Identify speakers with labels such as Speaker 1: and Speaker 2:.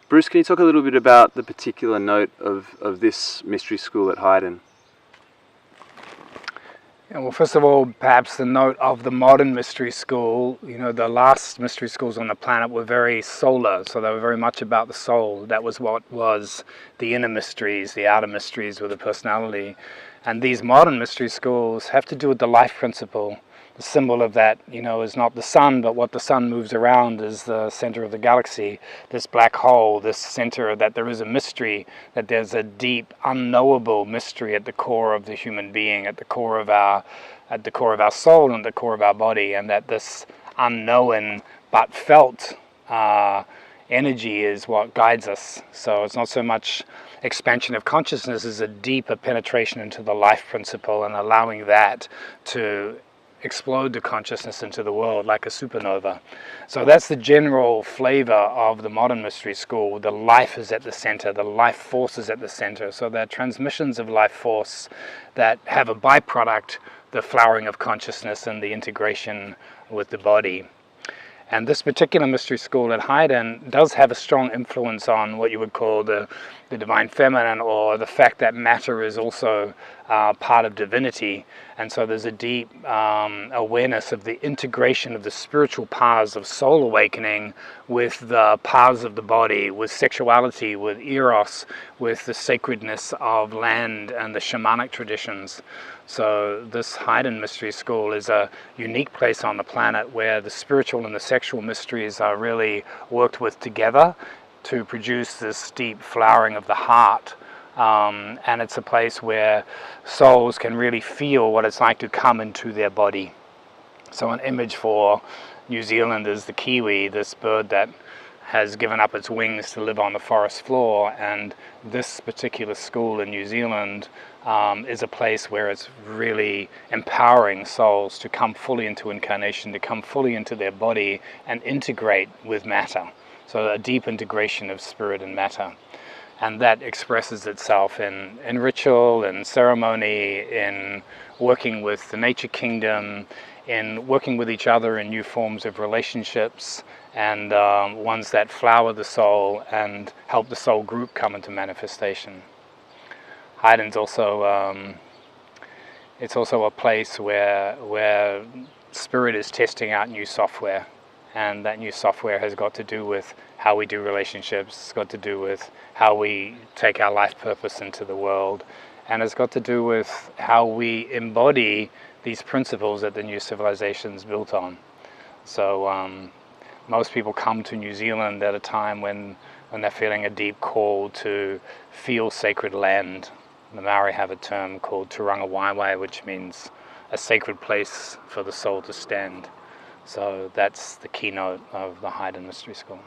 Speaker 1: Bruce, can you talk a little bit about the particular note of this mystery school at Highden?
Speaker 2: Yeah, well, first of all, perhaps the note of the modern mystery school, the last mystery schools on the planet were very solar, so they were very much about the soul. That was what was the inner mysteries, the outer mysteries with the personality. And these modern mystery schools have to do with the life principle. The symbol of that, is not the sun, but what the sun moves around is the center of the galaxy, this black hole, this center, that there is a mystery, that there's a deep, unknowable mystery at the core of the human being, at the core of our soul and the core of our body, and that this unknown but felt energy is what guides us. So it's not so much expansion of consciousness as a deeper penetration into the life principle and allowing that to explode the consciousness into the world like a supernova. So that's the general flavor of the modern mystery school. The life is at the center, the life force is at the center. So they're transmissions of life force that have a byproduct, the flowering of consciousness and the integration with the body. And this particular mystery school at Highden does have a strong influence on what you would call the divine feminine, or the fact that matter is also part of divinity. And so there's a deep awareness of the integration of the spiritual paths of soul awakening with the paths of the body, with sexuality, with eros, with the sacredness of land and the shamanic traditions. So this Highden Mystery School is a unique place on the planet where the spiritual and the sexual mysteries are really worked with together to produce this deep flowering of the heart. And it's a place where souls can really feel what it's like to come into their body. So an image for New Zealand is the kiwi, this bird that has given up its wings to live on the forest floor, and this particular school in New Zealand is a place where it's really empowering souls to come fully into incarnation, to come fully into their body and integrate with matter. So a deep integration of spirit and matter. And that expresses itself in ritual, in ceremony, in working with the nature kingdom, in working with each other in new forms of relationships, and ones that flower the soul and help the soul group come into manifestation. Highden's also it's also a place where spirit is testing out new software, and that new software has got to do with how we do relationships. It's got to do with how we take our life purpose into the world, and it's got to do with how we embody these principles that the new civilization is built on. So most people come to New Zealand at a time when they're feeling a deep call to feel sacred land. The Maori have a term called Turanga Waiwai, which means a sacred place for the soul to stand. So that's the keynote of the Highden Mystery School.